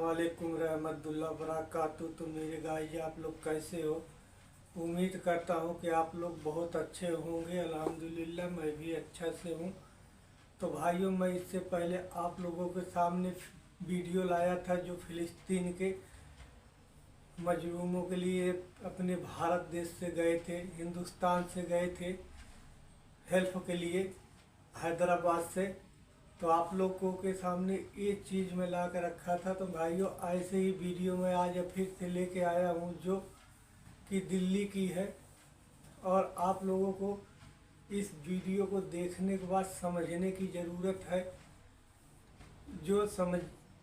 अस्सलामुअलैकुम रहमतुल्लाह बरकातहू। तो मेरे गाइस आप लोग कैसे हो? उम्मीद करता हूँ कि आप लोग बहुत अच्छे होंगे। अल्हम्दुलिल्लाह मैं भी अच्छा से हूँ। तो भाइयों, मैं इससे पहले आप लोगों के सामने वीडियो लाया था जो फ़िलिस्तीन के मजलूमों के लिए अपने भारत देश से गए थे, हिंदुस्तान से गए थे हेल्प के लिए हैदराबाद से। तो आप लोगों के सामने ये चीज़ में ला कर रखा था। तो भाइयों, ऐसे ही वीडियो में आज फिर से लेके आया हूँ जो कि दिल्ली की है। और आप लोगों को इस वीडियो को देखने के बाद समझने की ज़रूरत है। जो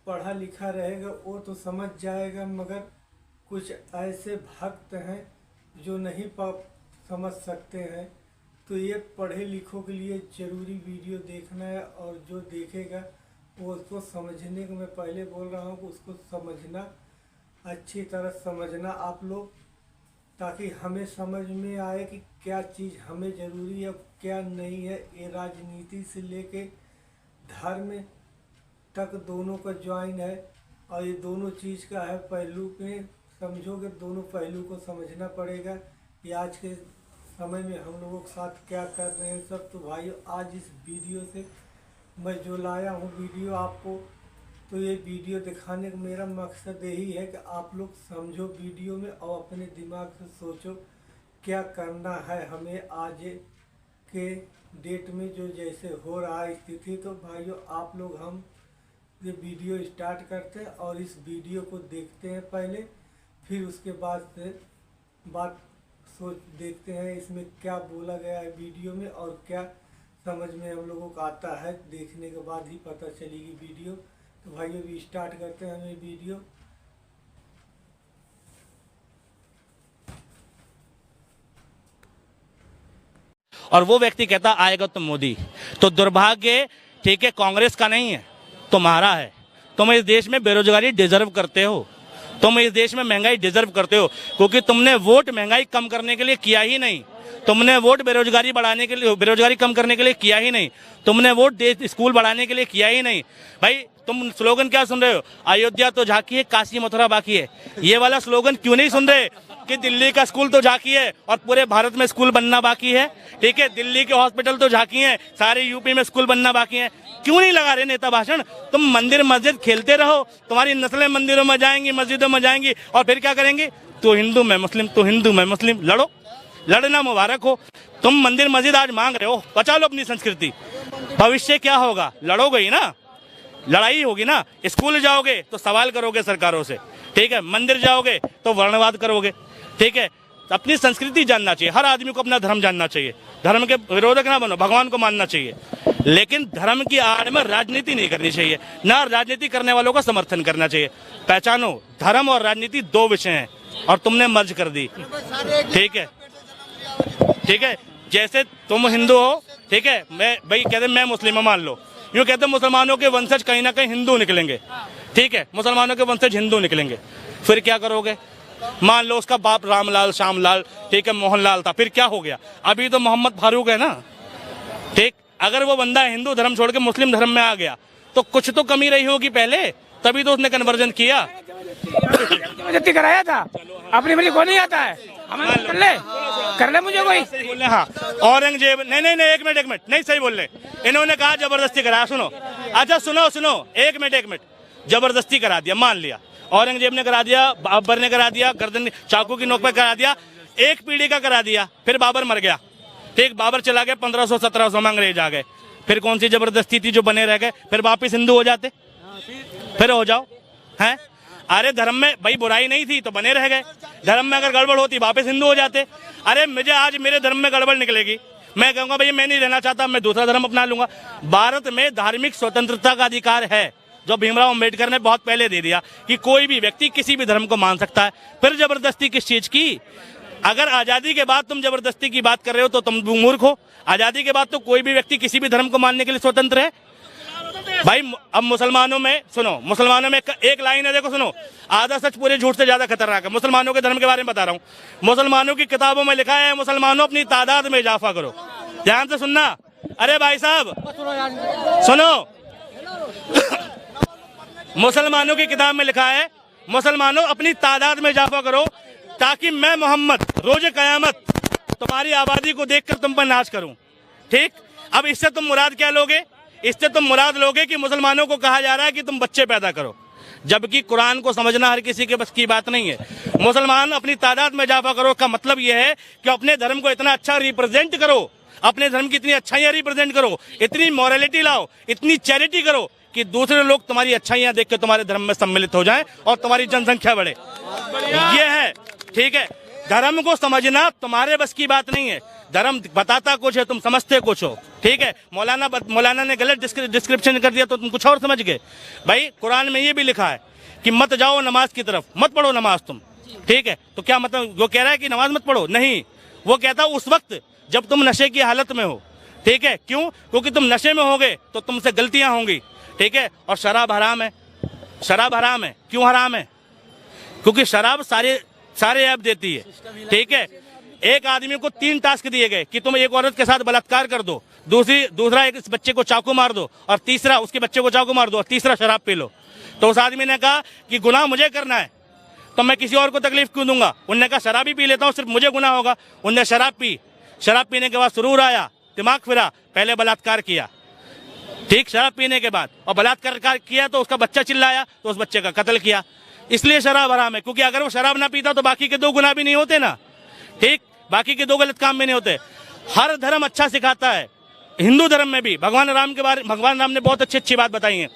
पढ़ा लिखा रहेगा वो तो समझ जाएगा, मगर कुछ ऐसे भक्त हैं जो नहीं समझ सकते हैं। तो ये पढ़े लिखों के लिए ज़रूरी वीडियो देखना है, और जो देखेगा वो उसको समझने को मैं पहले बोल रहा हूँ कि उसको समझना, अच्छी तरह समझना आप लोग, ताकि हमें समझ में आए कि क्या चीज़ हमें ज़रूरी है क्या नहीं है। ये राजनीति से लेके धर्म तक दोनों का ज्वाइन है, और ये दोनों चीज़ का है पहलू पे समझोगे, दोनों पहलू को समझना पड़ेगा कि आज के समय में हम लोगों के साथ क्या कर रहे हैं सब। तो भाइयों, आज इस वीडियो से मैं जो लाया हूँ वीडियो आपको, तो ये वीडियो दिखाने का मेरा मकसद यही है कि आप लोग समझो वीडियो में और अपने दिमाग से सोचो क्या करना है हमें आज के डेट में जो जैसे हो रहा है स्थिति। तो भाइयों, आप लोग हम ये वीडियो स्टार्ट करते हैं और इस वीडियो को देखते हैं पहले, फिर उसके बाद से बात सोच देखते हैं इसमें क्या बोला गया है वीडियो में और क्या समझ में हम लोगों को आता है। देखने के बाद ही पता चलेगी वीडियो। तो भाइयों, भी स्टार्ट करते हैं हमें वीडियो। और वो व्यक्ति कहता आएगा तो मोदी। तो दुर्भाग्य ठीक है कांग्रेस का नहीं है, तुम्हारा है। तुम इस देश में बेरोजगारी डिजर्व करते हो, तुम इस देश में महंगाई डिजर्व करते हो, क्योंकि तुमने वोट महंगाई कम करने के लिए किया ही नहीं, तुमने वोट बेरोजगारी बढ़ाने के लिए, बेरोजगारी कम करने के लिए किया ही नहीं, तुमने वोट स्कूल बढ़ाने के लिए किया ही नहीं। भाई तुम स्लोगन क्या सुन रहे हो? अयोध्या तो झांकी है, काशी मथुरा बाकी है। ये वाला स्लोगन क्यों नहीं सुन रहे कि दिल्ली का स्कूल तो झांकी है और पूरे भारत में स्कूल बनना बाकी है? ठीक है, दिल्ली के हॉस्पिटल तो झांकी है, सारे यूपी में स्कूल बनना बाकी है। क्यों नहीं लगा रहे नेता भाषण? तुम मंदिर मस्जिद खेलते रहो, तुम्हारी नस्लें मंदिरों में जाएंगी, मस्जिदों में जाएंगी, और फिर क्या करेंगे? तो हिंदू मैं मुस्लिम, तो हिंदू मैं मुस्लिम। लड़ो, लड़ना मुबारक हो। तुम मंदिर मस्जिद आज मांग रहे हो, बचा लो अपनी संस्कृति। भविष्य क्या होगा? लड़ोगे ही ना, लड़ाई होगी ना। स्कूल जाओगे तो सवाल करोगे सरकारों से, ठीक है, मंदिर जाओगे तो वर्णवाद करोगे, ठीक है। अपनी संस्कृति जानना चाहिए, हर आदमी को अपना धर्म जानना चाहिए, धर्म के विरोधक ना बनो, भगवान को मानना चाहिए, लेकिन धर्म की आड़ में राजनीति नहीं करनी चाहिए, ना राजनीति करने वालों का समर्थन करना चाहिए। पहचानो, धर्म और राजनीति दो विषय हैं और तुमने मर्ज कर दी, ठीक है, ठीक है। जैसे तुम हिंदू हो, ठीक है, मैं भाई कहते मैं मुस्लिम हूं, मान लो, यूँ कहते मुसलमानों के वंशज कहीं ना कहीं हिंदू निकलेंगे, ठीक है, मुसलमानों के वंशज हिंदू निकलेंगे, फिर क्या करोगे? मान लो उसका बाप रामलाल, श्यामलाल, ठीक है, मोहनलाल था, फिर क्या हो गया? अभी तो मोहम्मद फारूक है ना, ठीक। अगर वो बंदा हिंदू धर्म छोड़ के मुस्लिम धर्म में आ गया तो कुछ तो कमी रही होगी पहले, तभी तो उसने कन्वर्जन किया। जबरदस्ती कराया था, अपनी बड़ी को नहीं आता है, हमें कर ले मुझे कोई बोले। हाँ, औरंगजेब, नहीं नहीं नहीं, एक मिनट, नहीं सही बोल रहे, इन्होंने कहा जबरदस्ती कराया। सुनो, अच्छा सुनो, एक मिनट, जबरदस्ती करा दिया, मान लिया, औरंगजेब ने करा दिया, बाबर ने करा दिया, गर्दन चाकू की नोक पर करा दिया, एक पीढ़ी का करा दिया, फिर बाबर मर गया, ठीक, बाबर चला गया 1500-1700 में, अंग्रेज आ गए, फिर कौन सी जबरदस्ती थी जो बने रह गए? फिर वापिस हिंदू हो जाते, फिर हो जाओ, हैं? अरे धर्म में भाई बुराई नहीं थी तो बने रह गए, धर्म में अगर गड़बड़ होती वापस हिंदू हो जाते। अरे मुझे आज मेरे धर्म में गड़बड़ निकलेगी, मैं कहूंगा भैया मैं नहीं रहना चाहता, मैं दूसरा धर्म अपना लूंगा। भारत में धार्मिक स्वतंत्रता का अधिकार है, जो भीमराव अम्बेडकर ने बहुत पहले दे दिया कि कोई भी व्यक्ति किसी भी धर्म को मान सकता है। फिर जबरदस्ती किस चीज की? अगर आजादी के बाद तुम जबरदस्ती की बात कर रहे हो तो तुम मूर्ख हो। आजादी के बाद तो कोई भी व्यक्ति किसी भी धर्म को मानने के लिए स्वतंत्र है भाई। अब मुसलमानों में सुनो, मुसलमानों में एक लाइन है, देखो सुनो, आधा सच पूरे झूठ से ज्यादा खतरनाक है। मुसलमानों के धर्म के बारे में बता रहा हूँ, मुसलमानों की किताबों में लिखा है, मुसलमानों अपनी तादाद में इजाफा करो। ध्यान से सुनना, अरे भाई साहब सुनो, मुसलमानों की किताब में लिखा है, मुसलमानों अपनी तादाद में इजाफा करो ताकि मैं मोहम्मद रोज कयामत तुम्हारी आबादी को देखकर तुम पर नाच करूं। ठीक, अब इससे तुम मुराद क्या लोगे? इससे तुम मुराद लोगे कि मुसलमानों को कहा जा रहा है कि तुम बच्चे पैदा करो, जबकि कुरान को समझना हर किसी के बस की बात नहीं है। मुसलमान अपनी तादाद में इजाफा करो का मतलब यह है कि अपने धर्म को इतना अच्छा रिप्रेजेंट करो, अपने धर्म की इतनी अच्छाइयां रिप्रेजेंट करो, इतनी मॉरलिटी लाओ, इतनी चैरिटी करो कि दूसरे लोग तुम्हारी अच्छाइयां देख के तुम्हारे धर्म में सम्मिलित हो जाएं और तुम्हारी जनसंख्या बढ़े। ये है, ठीक है। धर्म को समझना तुम्हारे बस की बात नहीं है। धर्म बताता कुछ है, तुम समझते कुछ हो। ठीक है, मौलाना ने गलत डिस्क्रिप्शन कर दिया तो तुम कुछ और समझ गए। भाई कुरान में ये भी लिखा है कि मत जाओ नमाज की तरफ, मत पढ़ो नमाज तुम। ठीक है, तो क्या मतलब वो कह रहा है कि नमाज मत पढ़ो? नहीं, वो कहता उस वक्त जब तुम नशे की हालत में हो। ठीक है, क्यों? क्योंकि तुम नशे में होगे तो तुमसे गलतियां होंगी। ठीक है, और शराब हराम है। शराब हराम है, क्यों हराम है? क्योंकि शराब सारे ऐप देती है। ठीक है, एक आदमी को 3 टास्क दिए गए कि तुम एक औरत के साथ बलात्कार कर दो, दूसरा एक बच्चे को चाकू मार दो, और तीसरा उसके बच्चे को चाकू मार दो, और तीसरा शराब पी लो। तो उस आदमी ने कहा कि गुनाह मुझे करना है तो मैं किसी और को तकलीफ क्यों दूंगा? उन्होंने कहा शराब ही पी लेता हूँ, सिर्फ मुझे गुनाह होगा। उनने शराब पी, शराब पीने के बाद सुरूर आया, दिमाग फिरा, पहले बलात्कार किया। ठीक, शराब पीने के बाद, और बलात्कार किया तो उसका बच्चा चिल्लाया तो उस बच्चे का कत्ल किया। इसलिए शराब हराम है, क्योंकि अगर वो शराब ना पीता तो बाकी के 2 गुनाह भी नहीं होते ना। ठीक, बाकी के 2 गलत काम भी नहीं होते। हर धर्म अच्छा सिखाता है, हिंदू धर्म में भी। भगवान राम ने बहुत अच्छी बात बताई है।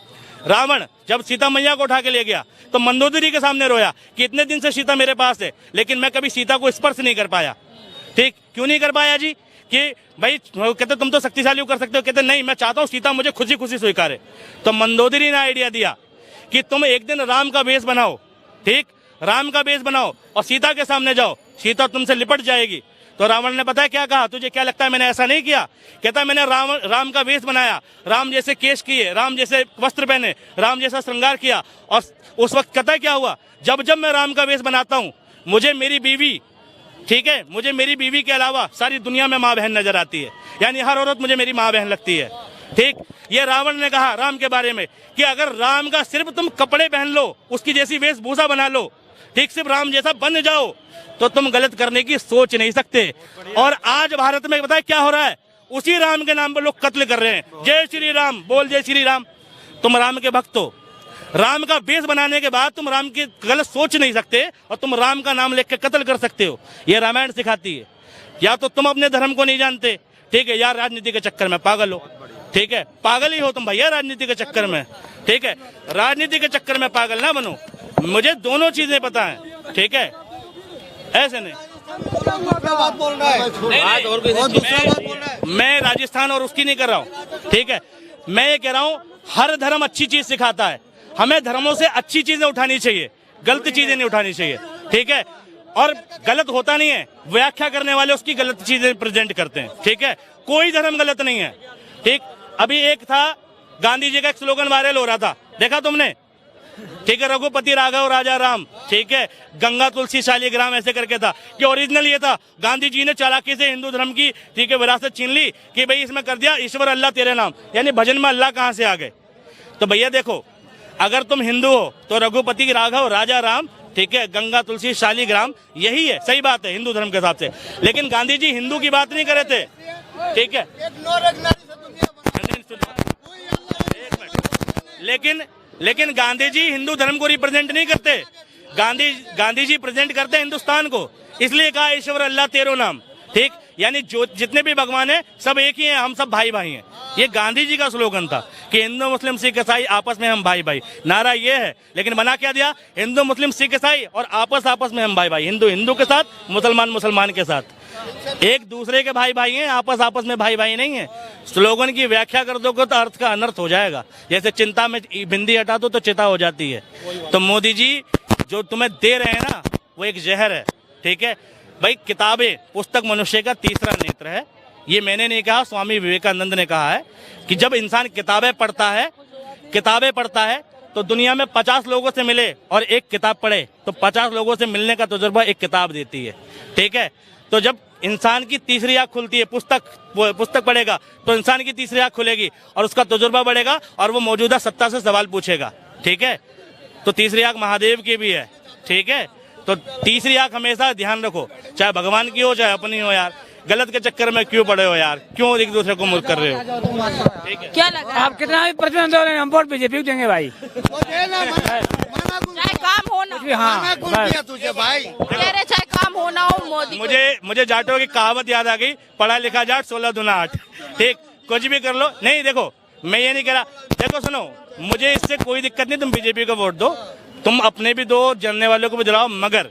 रावण जब सीता मैया को उठा के ले गया तो मंदोदरी के सामने रोया कि इतने दिन से सीता मेरे पास है, लेकिन मैं कभी सीता को स्पर्श नहीं कर पाया। ठीक, क्यों नहीं कर पाया जी? कि भाई कहते तुम तो शक्तिशाली कर सकते हो, कहते नहीं, मैं चाहता हूँ सीता मुझे खुशी खुशी स्वीकारे। तो मंदोदरी ने आइडिया दिया कि तुम एक दिन राम का वेश बनाओ। ठीक, राम का वेश बनाओ और सीता के सामने जाओ, सीता तुमसे लिपट जाएगी। तो रावण ने पता है क्या कहा? तुझे क्या लगता है मैंने ऐसा नहीं किया? कहता मैंने राम का वेश बनाया, राम जैसे केश किए, राम जैसे वस्त्र पहने, राम जैसा श्रृंगार किया। और उस वक्त कहता क्या हुआ? जब जब मैं राम का वेश बनाता हूँ मुझे मेरी बीवी, ठीक है, मुझे मेरी बीवी के अलावा सारी दुनिया में माँ बहन नजर आती है, यानी हर औरत मुझे मेरी माँ बहन लगती है। ठीक, ये रावण ने कहा राम के बारे में कि अगर राम का सिर्फ तुम कपड़े पहन लो, उसकी जैसी वेशभूषा बना लो, ठीक, सिर्फ राम जैसा बन जाओ, तो तुम गलत करने की सोच नहीं सकते। और आज भारत में बताए क्या हो रहा है? उसी राम के नाम पर लोग कत्ल कर रहे हैं। जय श्री राम बोल, जय श्री राम। तुम राम के भक्त हो, राम का वेश बनाने के बाद तुम राम की गलत सोच नहीं सकते और तुम राम का नाम लेकर कत्ल कर सकते हो। यह रामायण सिखाती है। या तो तुम अपने धर्म को नहीं जानते, ठीक है, या राजनीति के चक्कर में पागल हो। ठीक है, पागल ही हो तुम भैया राजनीति के चक्कर में। ठीक है, राजनीति के चक्कर में पागल ना बनो। मुझे दोनों चीजें पता है। ठीक है, ऐसे नहीं मैं राजस्थान और उसकी नहीं कर रहा हूँ। ठीक है, मैं ये कह रहा हूँ हर धर्म अच्छी चीज सिखाता है, हमें धर्मों से अच्छी चीजें उठानी चाहिए, गलत चीजें नहीं उठानी चाहिए। ठीक है, और गलत होता नहीं है, व्याख्या करने वाले उसकी गलत चीजें प्रेजेंट करते हैं। ठीक है, कोई धर्म गलत नहीं है। ठीक, अभी एक था गांधी जी का एक स्लोगन वायरल हो रहा था, देखा तुमने? ठीक है, रघुपति राघव राजा राम, ठीक है, गंगा तुलसी शालिग्राम, ऐसे करके था कि ओरिजिनल ये था। गांधी जी ने चालाकी से हिंदू धर्म की, ठीक है, विरासत छीन ली कि भाई इसमें कर दिया ईश्वर अल्लाह तेरे नाम, यानी भजन में अल्लाह कहाँ से आ गए? तो भैया देखो, अगर तुम हिंदू हो तो रघुपति राघव राजा राम, ठीक है, गंगा तुलसी शालिग्राम, यही है, सही बात है हिंदू धर्म के हिसाब से। लेकिन गांधी जी हिंदू की बात नहीं कर रहे थे। ठीक है, लेकिन गांधी जी हिंदू धर्म को रिप्रेजेंट नहीं करते। गांधी जी प्रेजेंट करते हिंदुस्तान को, इसलिए कहा ईश्वर अल्लाह तेरो नाम। ठीक, यानी जो जितने भी भगवान हैं सब एक ही हैं, हम सब भाई भाई हैं। ये गांधी जी का स्लोगन था कि हिंदू मुस्लिम सिख ईसाई आपस में हम भाई भाई, नारा ये है। लेकिन बना क्या दिया? हिंदू मुस्लिम सिख ईसाई और आपस में हम भाई भाई, हिंदू हिंदू के साथ, मुसलमान के साथ। एक दूसरे के भाई भाई हैं, आपस में भाई भाई नहीं है। स्लोगन की व्याख्या कर दोगे तो अर्थ का अनर्थ हो जाएगा। जैसे चिंता में बिंदी हटा दो तो चिता हो जाती है। तो मोदी जी जो तुम्हें दे रहे हैं ना, वो एक जहर है। ठीक है भाई, किताबें, पुस्तक मनुष्य का तीसरा नेत्र है। ये मैंने नहीं कहा, स्वामी विवेकानंद ने कहा है कि जब इंसान किताबें पढ़ता है तो दुनिया में 50 लोगों से मिले और एक किताब पढ़े तो 50 लोगों से मिलने का तजुर्बा एक किताब देती है। ठीक है, तो जब इंसान की तीसरी आंख खुलती है, पुस्तक पढ़ेगा तो इंसान की तीसरी आंख खुलेगी और उसका तजुर्बा बढ़ेगा और वो मौजूदा सत्ता से सवाल पूछेगा। ठीक है, तो तीसरी आंख महादेव की भी है, ठीक है। तो तीसरी आंख हमेशा ध्यान रखो, चाहे भगवान की हो चाहे अपनी हो यार। गलत के चक्कर में क्यों पड़े हो यार, क्यों एक दूसरे को मूर्ख कर रहे हो, ठीक है। क्या लगा आप कितना भी प्रतिबंध दो, हम वोट बीजेपी को देंगे भाई, चाहे काम हो ना हो। हाँ तुझे भाई कह रहे चाहे काम हो ना हो मोदी को। मुझे जाटों की कहावत याद आ गई, पढ़ा लिखा जाट 16 दूना 8, ठीक। कुछ भी कर लो, नहीं देखो मैं ये नहीं कह रहा, देखो सुनो, मुझे इससे कोई दिक्कत नहीं, तुम बीजेपी को वोट दो, तुम अपने भी दो, जानने वालों को भी दिलाओ, मगर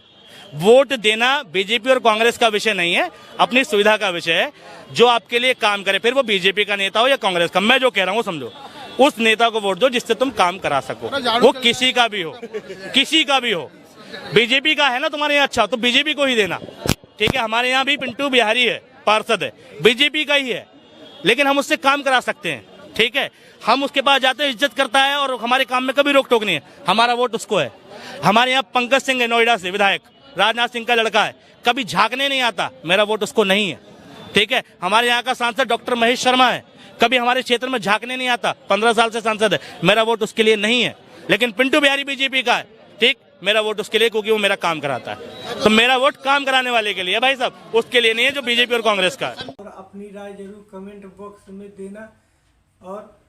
वोट देना बीजेपी और कांग्रेस का विषय नहीं है, अपनी सुविधा का विषय है। जो आपके लिए काम करे, फिर वो बीजेपी का नेता हो या कांग्रेस का, मैं जो कह रहा हूँ समझो, उस नेता को वोट दो जिससे तुम काम करा सको, वो किसी का भी हो, किसी का भी हो। बीजेपी का है ना तुम्हारे यहाँ, अच्छा तो बीजेपी को ही देना, ठीक है। हमारे यहाँ भी पिंटू बिहारी है, पार्षद है, बीजेपी का ही है, लेकिन हम उससे काम करा सकते हैं, ठीक है। हम उसके पास जाते हैं, इज्जत करता है और हमारे काम में कभी रोक टोक नहीं है, हमारा वोट उसको है। हमारे यहाँ पंकज सिंह है, नोएडा से विधायक, राजनाथ सिंह का लड़का है, कभी झांकने नहीं आता, मेरा वोट उसको नहीं है, ठीक है। हमारे यहाँ का सांसद डॉक्टर महेश शर्मा है, कभी हमारे क्षेत्र में झांकने नहीं आता, 15 साल से सांसद है, मेरा वोट उसके लिए नहीं है। लेकिन पिंटू बिहारी बीजेपी का है, ठीक, मेरा वोट उसके लिए, क्योंकि वो मेरा काम कराता है। तो मेरा वोट काम कराने वाले के लिए भाई साहब, उसके लिए नहीं है जो बीजेपी और कांग्रेस का है। और अपनी राय जरूर कमेंट बॉक्स में देना। और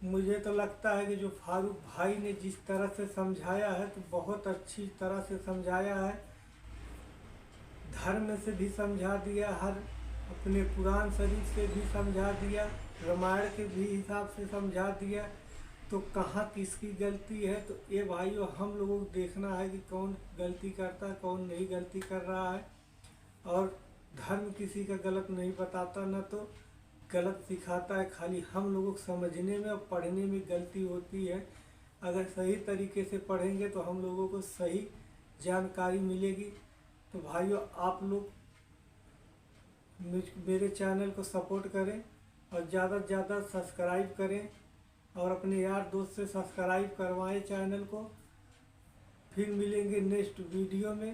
मुझे तो लगता है कि जो फारूक भाई ने जिस तरह से समझाया है, तो बहुत अच्छी तरह से समझाया है, धर्म से भी समझा दिया, हर अपने कुरान शरीफ से भी समझा दिया, रामायण के भी हिसाब से समझा दिया। तो कहाँ किसकी गलती है, तो ये भाइयों हम लोगों को देखना है कि कौन गलती करता है, कौन नहीं गलती कर रहा है। और धर्म किसी का गलत नहीं बताता, न तो गलत सिखाता है, खाली हम लोगों को समझने में और पढ़ने में गलती होती है। अगर सही तरीके से पढ़ेंगे तो हम लोगों को सही जानकारी मिलेगी। तो भाइयों आप लोग मेरे चैनल को सपोर्ट करें और ज़्यादा से ज़्यादा सब्सक्राइब करें और अपने यार दोस्त से सब्सक्राइब करवाएं चैनल को। फिर मिलेंगे नेक्स्ट वीडियो में।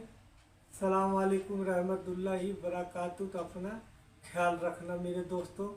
सलाम वालेकुम रहमतुल्लाहि बरकातहू। तो अपना ख्याल रखना मेरे दोस्तों।